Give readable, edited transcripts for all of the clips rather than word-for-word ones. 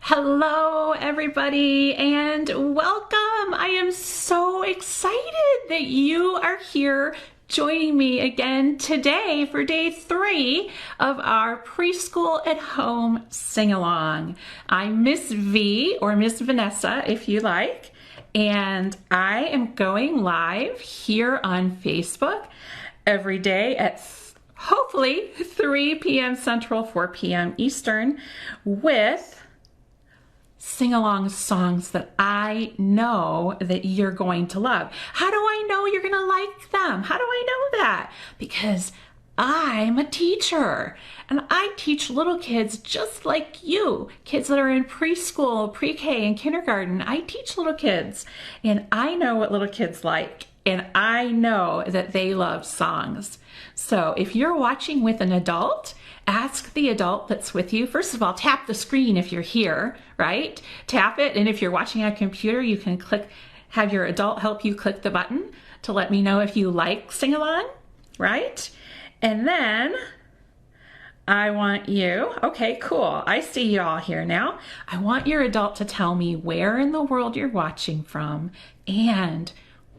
Hello, everybody, and welcome. I am so excited that you are here joining me again today for day 3 of our preschool at home sing-along. I'm Miss V, or Miss Vanessa if you like, and I am going live here on Facebook every day at hopefully 3 p.m. Central, 4 p.m. Eastern with sing-along songs that I know that you're going to love. How do I know you're going to like them? How do I know that? Because I'm a teacher and I teach little kids just like you, kids that are in preschool, pre-K, and kindergarten. I teach little kids and I know what little kids like, and I know that they love songs. So if you're watching with an adult, ask the adult that's with you. First of all, tap the screen if you're here, right? Tap it, and if you're watching on a computer, you can have your adult help you click the button to let me know if you like sing along, right? And then I want you, okay, cool. I see you all here now. I want your adult to tell me where in the world you're watching from and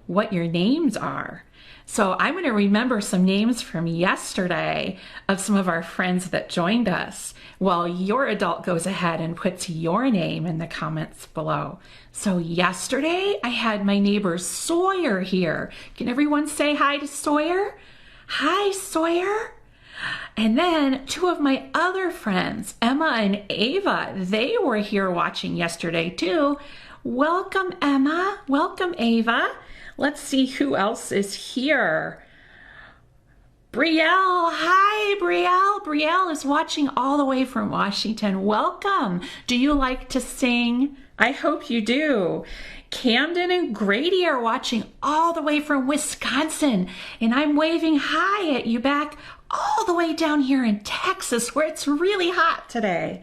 what your names are. So I'm going to remember some names from yesterday of some of our friends that joined us, while your adult goes ahead and puts your name in the comments below. So yesterday I had my neighbor Sawyer here. Can everyone say hi to Sawyer? Hi, Sawyer. And then 2 of my other friends, Emma and Ava, they were here watching yesterday too. Welcome, Emma. Welcome, Ava. Let's see who else is here. Brielle, hi Brielle. Brielle is watching all the way from Washington. Welcome. Do you like to sing? I hope you do. Camden and Grady are watching all the way from Wisconsin, and I'm waving hi at you back all the way down here in Texas, where it's really hot today.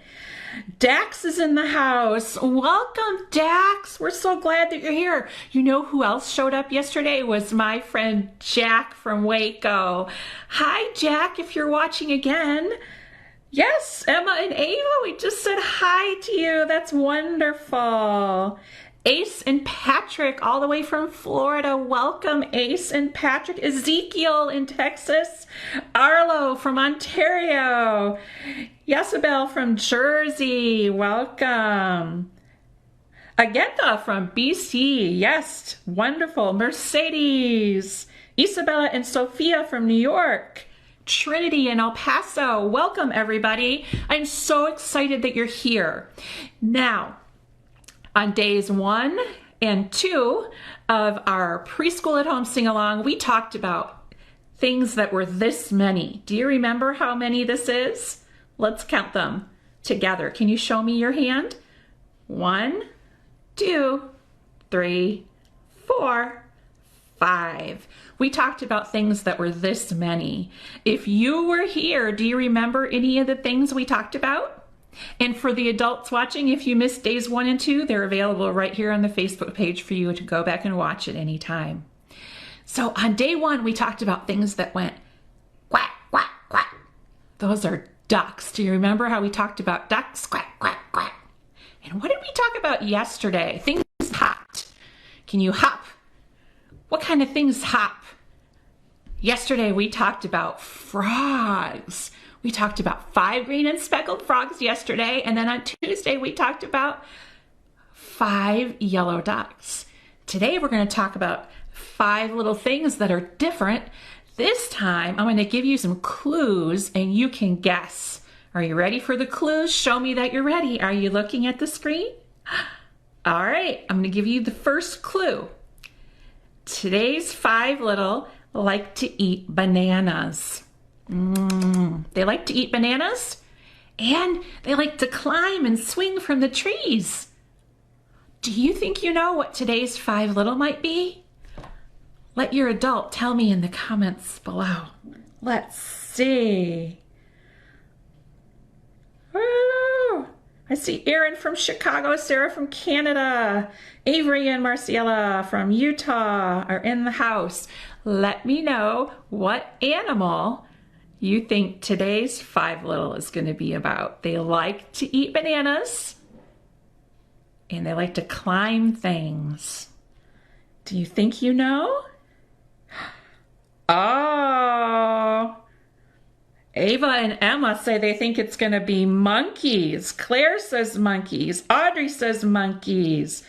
Dax is in the house. Welcome, Dax. We're so glad that you're here. You know who else showed up yesterday was my friend Jack from Waco. Hi, Jack, if you're watching again. Yes, Emma and Ava, we just said hi to you. That's wonderful. Ace and Patrick all the way from Florida. Welcome, Ace and Patrick. Ezekiel in Texas. Arlo from Ontario. Yesabel from Jersey. Welcome. Agatha from BC. Yes, wonderful. Mercedes. Isabella and Sophia from New York. Trinity in El Paso. Welcome, everybody. I'm so excited that you're here. Now, on days 1 and 2 of our preschool at home sing-along, we talked about things that were this many. Do you remember how many this is? Let's count them together. Can you show me your hand? 1, 2, 3, 4, 5. We talked about things that were this many. If you were here, do you remember any of the things we talked about? And for the adults watching, if you missed days 1 and 2, they're available right here on the Facebook page for you to go back and watch at any time. So on day 1, we talked about things that went quack, quack, quack. Those are ducks. Do you remember how we talked about ducks? Quack, quack, quack. And what did we talk about yesterday? Things hopped. Can you hop? What kind of things hop? Yesterday we talked about frogs. We talked about 5 green and speckled frogs yesterday, and then on Tuesday we talked about 5 yellow ducks. Today we're going to talk about 5 little things that are different. This time I'm going to give you some clues and you can guess. Are you ready for the clues? Show me that you're ready. Are you looking at the screen? All right, I'm going to give you the first clue. Today's 5 little like to eat bananas. They like to eat bananas, and they like to climb and swing from the trees. Do you think you know what today's 5 little might be? Let your adult tell me in the comments below. Let's see. Woo! I see Erin from Chicago, Sarah from Canada, Avery and Marciela from Utah are in the house. Let me know what animal you think today's 5 little is going to be about. They like to eat bananas. and they like to climb things. Do you think you know? Oh, Ava and Emma say they think it's going to be monkeys. Claire says monkeys. Audrey says monkeys.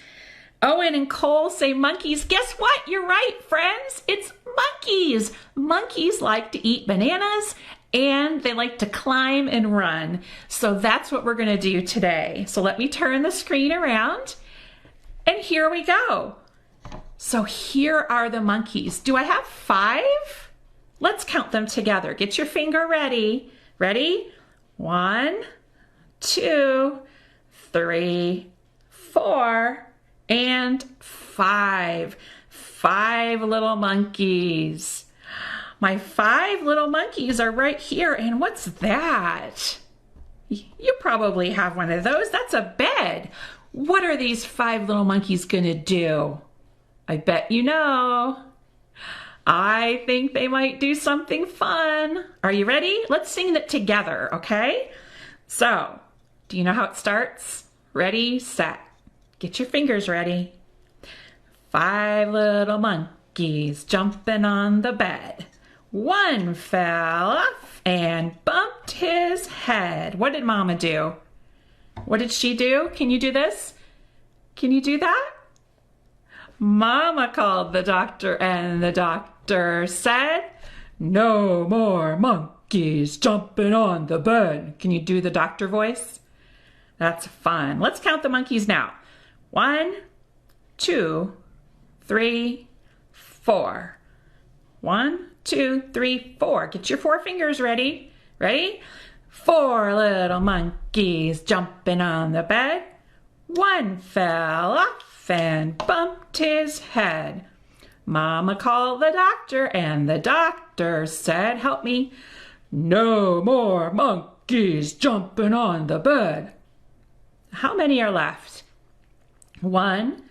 Owen and Cole say monkeys. Guess what? You're right, friends. It's monkeys. Monkeys like to eat bananas and they like to climb and run. So that's what we're going to do today. So let me turn the screen around and here we go. So here are the monkeys. Do I have 5? Let's count them together. Get your finger ready. Ready? 1, 2, 3, 4, and 5. 5 little monkeys. My 5 little monkeys are right here. And what's that? You probably have one of those. That's a bed. What are these 5 little monkeys gonna do? I bet you know. I think they might do something fun. Are you ready? Let's sing it together, okay? So, do you know how it starts? Ready, set. Get your fingers ready. 5 little monkeys jumping on the bed. One fell off and bumped his head. What did Mama do? What did she do? Can you do this? Can you do that? Mama called the doctor and the doctor said, "No more monkeys jumping on the bed." Can you do the doctor voice? That's fun. Let's count the monkeys now. 1, 2, 3, 4. 1, 2, 3, 4. Get your 4 fingers ready. Ready? 4 little monkeys jumping on the bed. One fell off and bumped his head. Mama called the doctor and the doctor said, help me, "No more monkeys jumping on the bed." How many are left? 1,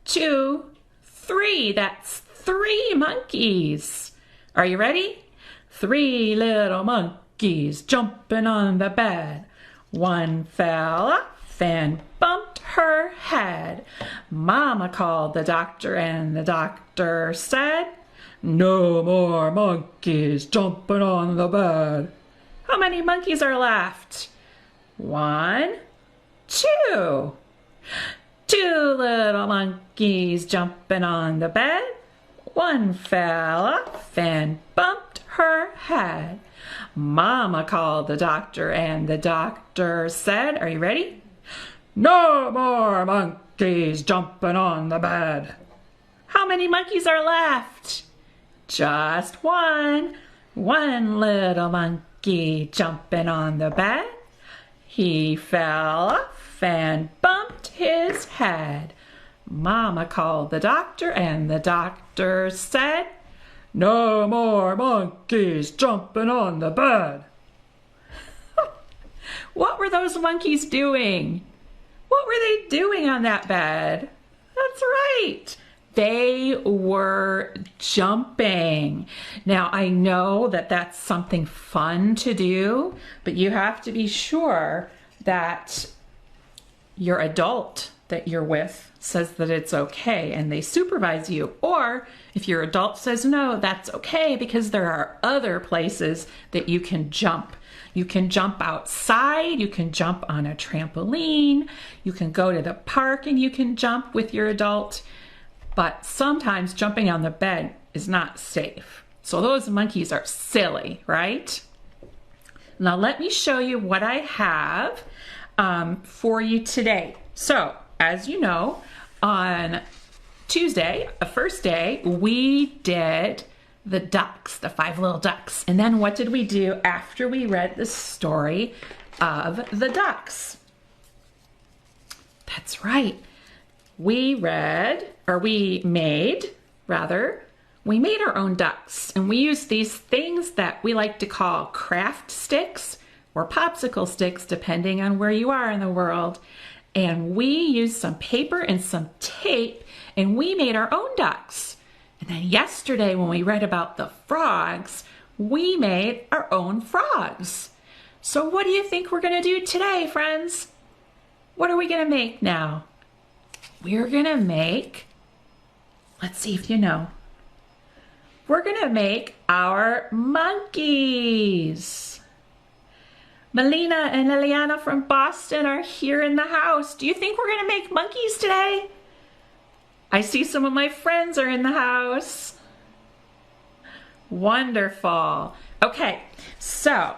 2, 3. That's 3 monkeys. Are you ready? 3 little monkeys jumping on the bed. One fell off and bumped her head. Mama called the doctor and the doctor said, "No more monkeys jumping on the bed." How many monkeys are left? 1, 2. 2 little monkeys jumping on the bed. One fell off and bumped her head. Mama called the doctor and the doctor said, are you ready? "No more monkeys jumping on the bed." How many monkeys are left? Just 1. 1 little monkey jumping on the bed. He fell off and bumped his head. Mama called the doctor and the doctor said, "No more monkeys jumping on the bed." What were those monkeys doing? What were they doing on that bed? That's right. They were jumping. Now, I know that that's something fun to do, but you have to be sure that your adult that you're with says that it's okay and they supervise you. Or if your adult says no, that's okay, because there are other places that you can jump. You can jump outside, you can jump on a trampoline, you can go to the park and you can jump with your adult, but sometimes jumping on the bed is not safe. So those monkeys are silly, right? Now let me show you what I have for you today. So as you know, on Tuesday, the first day, we did the ducks, the 5 little ducks. And then what did we do after we read the story of the ducks? That's right. We made our own ducks. And we used these things that we like to call craft sticks or popsicle sticks, depending on where you are in the world. And we used some paper and some tape, and we made our own ducks. And then yesterday when we read about the frogs, we made our own frogs. So what do you think we're going to do today, friends? What are we going to make now? we're gonna make, let's see if you know, we're gonna make our monkeys. Melina and Liliana from Boston are here in the house. Do you think we're gonna make monkeys today? I see some of my friends are in the house. Wonderful. Okay, so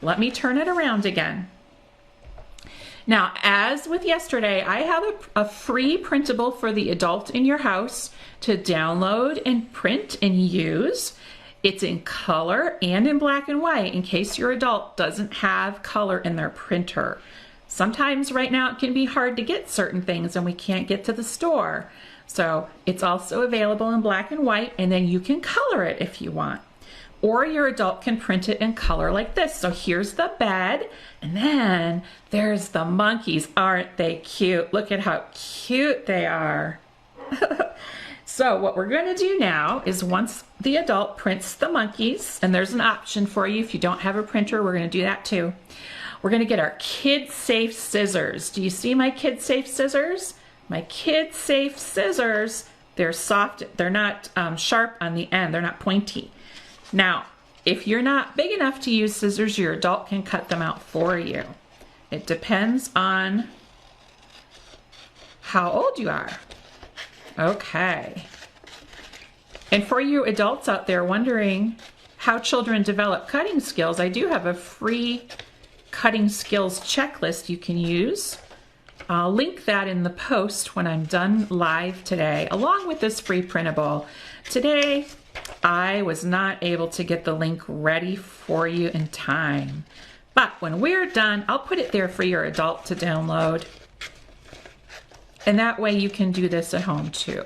let me turn it around again. Now, as with yesterday, I have a free printable for the adult in your house to download and print and use. It's in color and in black and white in case your adult doesn't have color in their printer. Sometimes right now it can be hard to get certain things and we can't get to the store. So it's also available in black and white, and then you can color it if you want. Or your adult can print it in color like this. So here's the bed, and then there's the monkeys. Aren't they cute? Look at how cute they are. So what we're going to do now is once the adult prints the monkeys, and there's an option for you if you don't have a printer, we're going to do that too. We're going to get our kid-safe scissors. Do you see my kid-safe scissors? My kid-safe scissors, they're soft, they're not sharp on the end, they're not pointy. Now, if you're not big enough to use scissors, your adult can cut them out for you. It depends on how old you are. Okay. And for you adults out there wondering how children develop cutting skills, I do have a free cutting skills checklist you can use. I'll link that in the post when I'm done live today, along with this free printable. Today, I was not able to get the link ready for you in time. But when we're done, I'll put it there for your adult to download. And that way you can do this at home too.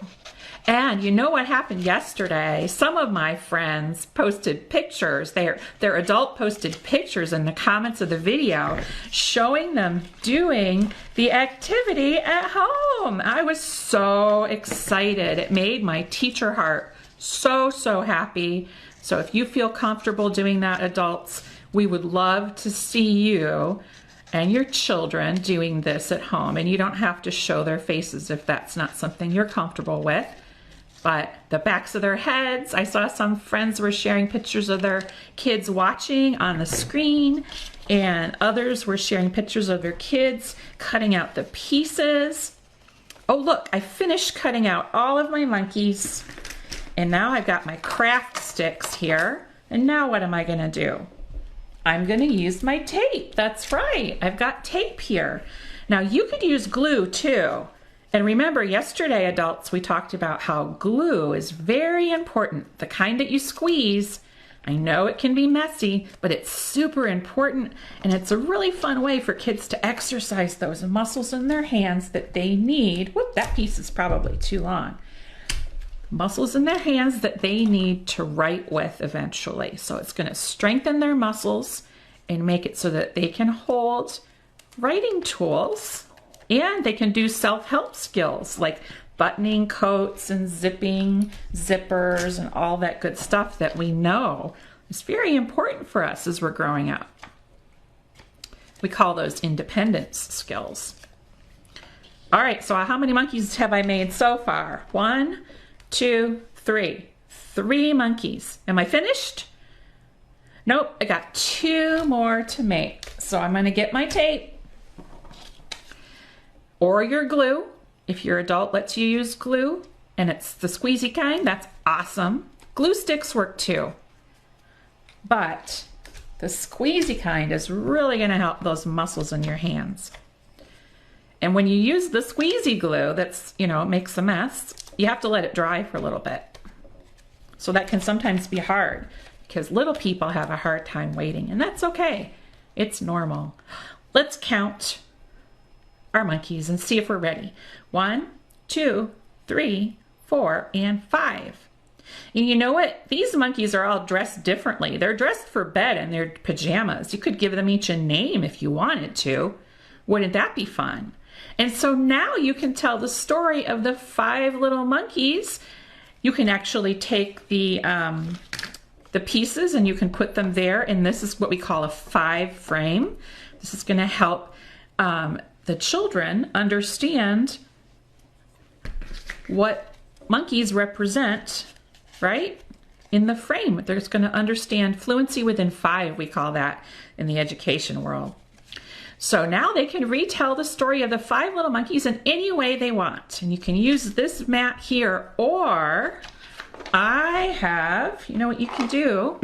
And you know what happened yesterday? Some of my friends posted pictures, their adult posted pictures in the comments of the video showing them doing the activity at home. I was so excited. It made my teacher heart so happy. So if you feel comfortable doing that, adults, we would love to see you and your children doing this at home. And you don't have to show their faces if that's not something you're comfortable with. But the backs of their heads, I saw some friends were sharing pictures of their kids watching on the screen, and others were sharing pictures of their kids cutting out the pieces. Oh look, I finished cutting out all of my monkeys, and now I've got my craft sticks here. And now what am I gonna do? I'm gonna use my tape. That's right, I've got tape here. Now you could use glue too. And remember, yesterday, adults, we talked about how glue is very important. The kind that you squeeze. I know it can be messy, but it's super important, and it's a really fun way for kids to exercise those muscles in their hands that they need. Whoop, that piece is probably too long. Muscles in their hands that they need to write with eventually. So it's going to strengthen their muscles and make it so that they can hold writing tools. And they can do self-help skills like buttoning coats and zipping zippers and all that good stuff that we know is very important for us as we're growing up. We call those independence skills. All right, so how many monkeys have I made so far? 1, 2, 3. 3 monkeys. Am I finished? Nope, I got 2 more to make. So I'm going to get my tape. Or your glue, if your adult lets you use glue and it's the squeezy kind, that's awesome. Glue sticks work too. But the squeezy kind is really gonna help those muscles in your hands. And when you use the squeezy glue that's, makes a mess, you have to let it dry for a little bit. So that can sometimes be hard because little people have a hard time waiting, and that's okay. It's normal. Let's count our monkeys and see if we're ready. 1, 2, 3, 4, and 5. And you know what? These monkeys are all dressed differently. They're dressed for bed in their pajamas. You could give them each a name if you wanted to. Wouldn't that be fun? And so now you can tell the story of the 5 little monkeys. You can actually take the pieces and you can put them there, and this is what we call a 5 frame. This is going to help the children understand what monkeys represent, right? In the frame. They're just going to understand fluency within 5, we call that in the education world. So now they can retell the story of the 5 little monkeys in any way they want. And you can use this map here, or I have, you know what you can do?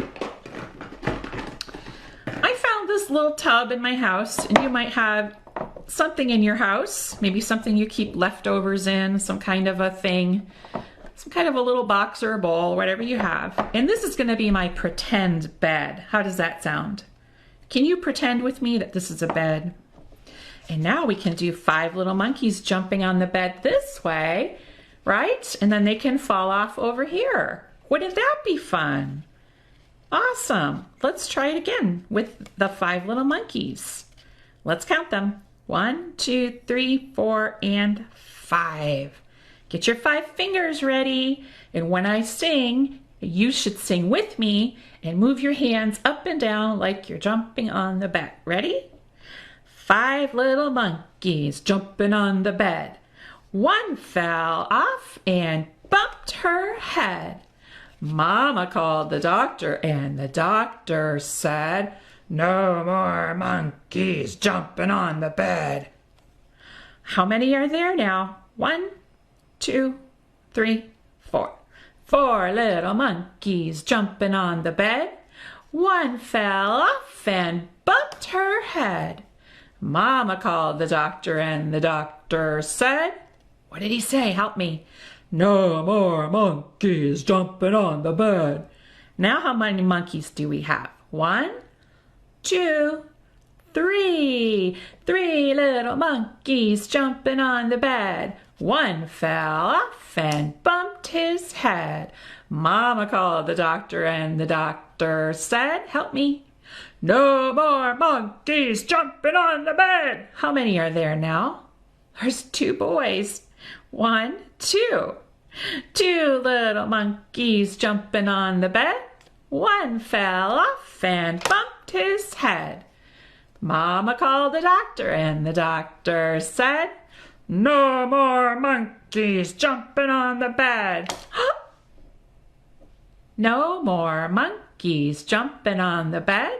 I found this little tub in my house, and you might have something in your house, maybe something you keep leftovers in, some kind of a thing, some kind of a little box or a bowl, whatever you have. And this is going to be my pretend bed. How does that sound? Can you pretend with me that this is a bed? And now we can do 5 little monkeys jumping on the bed this way, right? And then they can fall off over here. Wouldn't that be fun? Awesome. Let's try it again with the 5 little monkeys. Let's count them. 1, 2, 3, 4, and 5. Get your 5 fingers ready. And when I sing, you should sing with me and move your hands up and down like you're jumping on the bed. Ready? 5 little monkeys jumping on the bed. One fell off and bumped her head. Mama called the doctor, and the doctor said, "No more monkeys jumping on the bed." How many are there now? 1, 2, 3, 4. 4 little monkeys jumping on the bed. One fell off and bumped her head. Mama called the doctor, and the doctor said, what did he say? Help me. "No more monkeys jumping on the bed." Now how many monkeys do we have? 1, 2, 3. 3 little monkeys jumping on the bed. One fell off and bumped his head. Mama called the doctor, and the doctor said, help me. "No more monkeys jumping on the bed." How many are there now? There's 2 boys. 1, 2. 2 little monkeys jumping on the bed. One fell off and bumped his head. Mama called the doctor, and the doctor said, "No more monkeys jumping on the bed." No more monkeys jumping on the bed.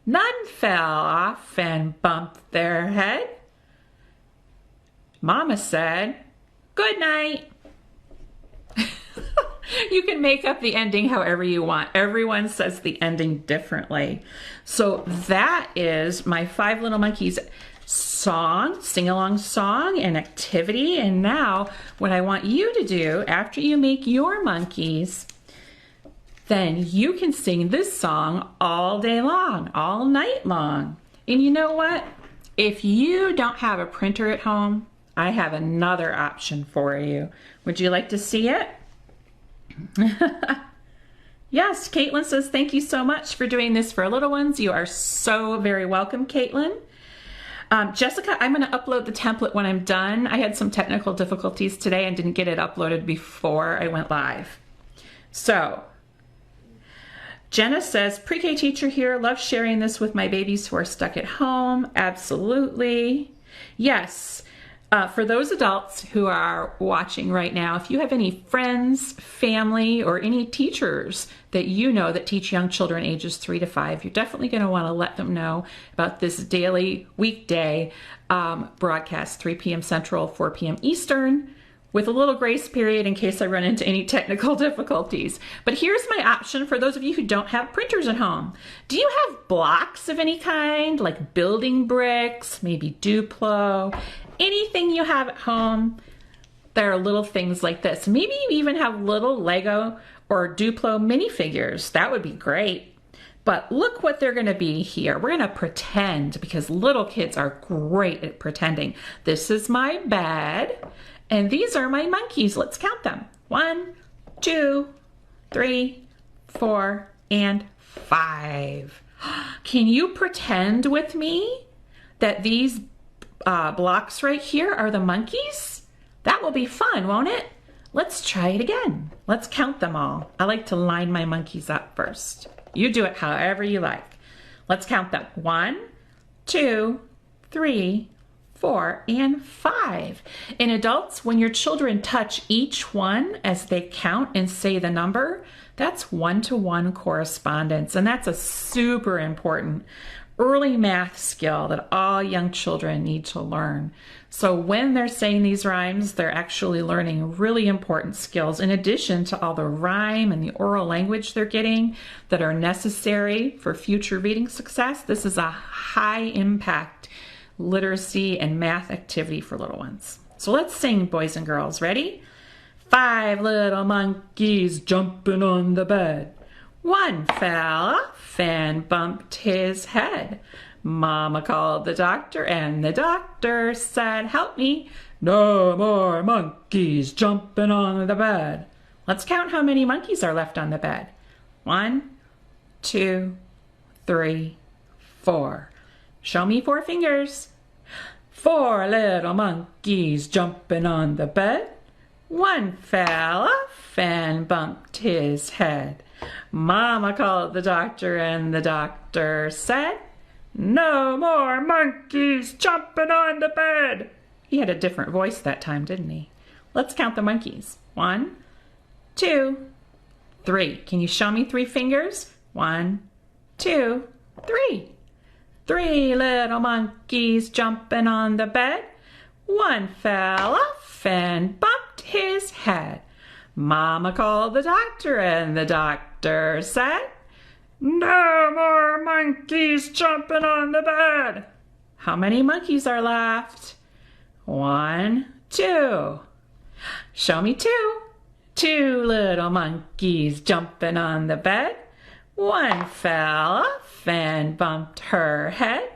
None fell off and bumped their head. Mama said, "Good night." You can make up the ending however you want. Everyone says the ending differently. So that is my 5 Little Monkeys song, sing-along song and activity. And now what I want you to do after you make your monkeys, then you can sing this song all day long, all night long. And you know what? If you don't have a printer at home, I have another option for you. Would you like to see it? Yes, Caitlin says, thank you so much for doing this for little ones. You are so very welcome, Caitlin. Jessica, I'm going to upload the template when I'm done. I had some technical difficulties today and didn't get it uploaded before I went live. So, Jenna says, pre-K teacher here, love sharing this with my babies who are stuck at home. Absolutely. Yes. For those adults who are watching right now, if you have any friends, family, or any teachers that you know that teach young children ages 3 to 5, you're definitely going to want to let them know about this daily weekday broadcast, 3 p.m. Central, 4 p.m. Eastern, with a little grace period in case I run into any technical difficulties. But here's my option for those of you who don't have printers at home. Do you have blocks of any kind, like building bricks, maybe Duplo, anything you have at home? There are little things like this. Maybe you even have little Lego or Duplo minifigures. That would be great. But look what they're going to be here. We're going to pretend, because little kids are great at pretending. This is my bed, and these are my monkeys. Let's count them. 1, 2, 3, 4, and 5. Can you pretend with me that these blocks right here are the monkeys? That will be fun, won't it? Let's try it again. Let's count them all. I like to line my monkeys up first. You do it however you like. Let's count them. 1, 2, 3, 4, and 5. And adults, when your children touch each one as they count and say the number, that's one-to-one correspondence. And that's a super important early math skill that all young children need to learn. So when they're saying these rhymes, they're actually learning really important skills in addition to all the rhyme and the oral language they're getting that are necessary for future reading success. This is a high impact literacy and math activity for little ones. So let's sing, boys and girls. Ready? 5 little monkeys jumping on the bed. One fell off and bumped his head. Mama called the doctor and the doctor said, help me, no more monkeys jumping on the bed. Let's count how many monkeys are left on the bed. 1, 2, 3, 4. Show me 4 fingers. 4 little monkeys jumping on the bed. One fell off and bumped his head. Mama called the doctor and the doctor said, no more monkeys jumping on the bed. He had a different voice that time, didn't he? Let's count the monkeys. 1, 2, 3. Can you show me 3 fingers? 1, 2, 3. 3 little monkeys jumping on the bed. One fell off and bumped his head. Mama called the doctor and the doctor said, no more monkeys jumping on the bed. How many monkeys are left? 1, 2. Show me 2. 2 little monkeys jumping on the bed. One fell off and bumped her head.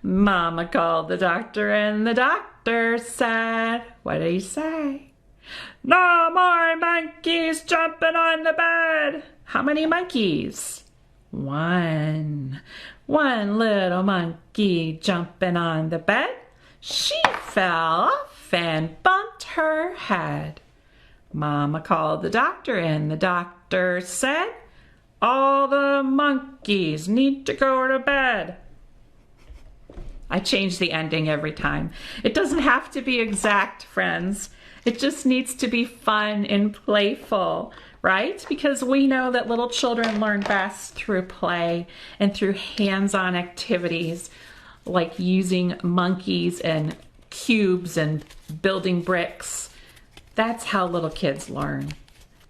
Mama called the doctor and the doctor said, what did he say? No more monkeys jumping on the bed. How many monkeys? 1. 1 little monkey jumping on the bed. She fell off and bumped her head. Mama called the doctor and the doctor said, all the monkeys need to go to bed. I change the ending every time. It doesn't have to be exact, friends. It just needs to be fun and playful, right? Because we know that little children learn best through play and through hands-on activities like using monkeys and cubes and building bricks. That's how little kids learn.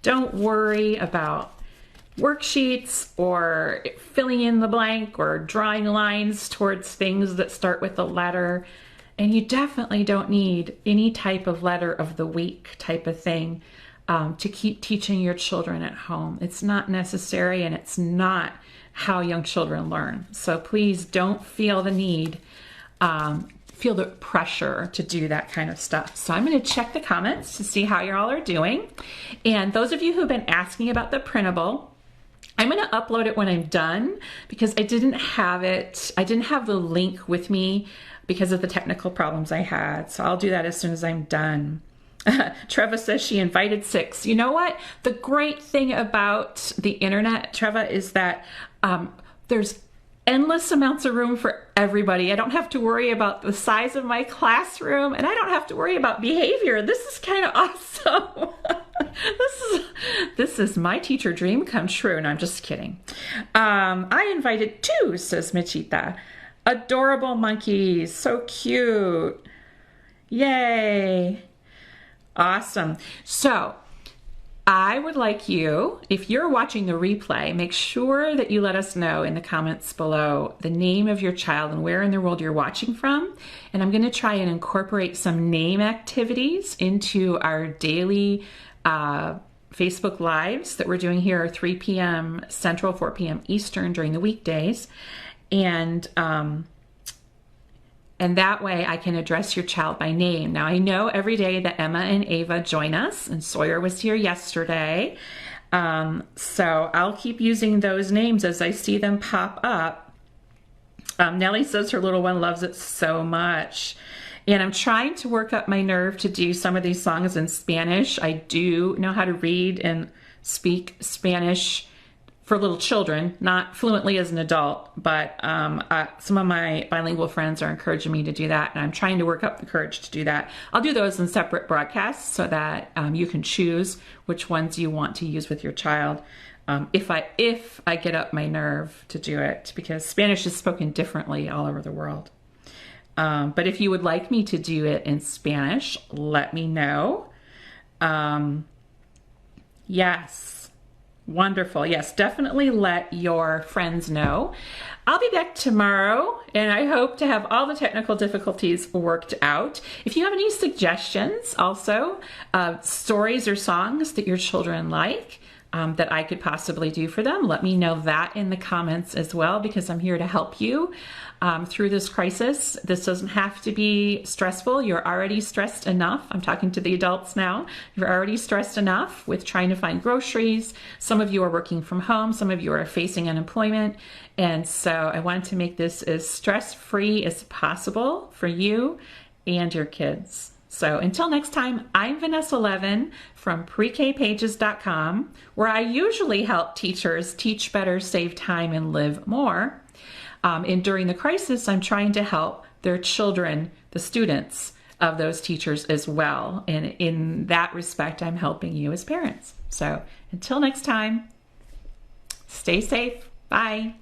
Don't worry about worksheets or filling in the blank or drawing lines towards things that start with a letter. And you definitely don't need any type of letter of the week type of thing to keep teaching your children at home. It's not necessary and it's not how young children learn. So please don't feel the need, feel the pressure to do that kind of stuff. So I'm going to check the comments to see how you all are doing. And those of you who've been asking about the printable, I'm going to upload it when I'm done because I didn't have it. I didn't have the link with me because of the technical problems I had. So I'll do that as soon as I'm done. Treva says she invited 6. You know what? The great thing about the internet, Treva, is that there's endless amounts of room for everybody. I don't have to worry about the size of my classroom and I don't have to worry about behavior. This is kind of awesome. This is my teacher dream come true. And I'm just kidding. I invited 2, says Machita. Adorable monkeys. So cute. Yay. Awesome. So I would like you, if you're watching the replay, make sure that you let us know in the comments below the name of your child and where in the world you're watching from. And I'm going to try and incorporate some name activities into our daily Facebook Lives that we're doing here, 3 p.m. Central, 4 p.m. Eastern during the weekdays. And that way I can address your child by name. Now I know every day that Emma and Ava join us, and Sawyer was here yesterday. So I'll keep using those names as I see them pop up. Nellie says her little one loves it so much. And I'm trying to work up my nerve to do some of these songs in Spanish. I do know how to read and speak Spanish for little children, not fluently as an adult, but some of my bilingual friends are encouraging me to do that, and I'm trying to work up the courage to do that. I'll do those in separate broadcasts so that you can choose which ones you want to use with your child. If I get up my nerve to do it, because Spanish is spoken differently all over the world. But if you would like me to do it in Spanish, let me know. Yes. Wonderful. Yes, definitely let your friends know. I'll be back tomorrow, and I hope to have all the technical difficulties worked out. If you have any suggestions also, stories or songs that your children like, that I could possibly do for them, let me know that in the comments as well, because I'm here to help you through this crisis. This doesn't have to be stressful. You're already stressed enough. I'm talking to the adults now. You're already stressed enough with trying to find groceries. Some of you are working from home. Some of you are facing unemployment. And so I wanted to make this as stress-free as possible for you and your kids. So until next time, I'm Vanessa Levin from prekpages.com, where I usually help teachers teach better, save time, and live more. And during the crisis, I'm trying to help their children, the students of those teachers as well. And in that respect, I'm helping you as parents. So until next time, stay safe. Bye.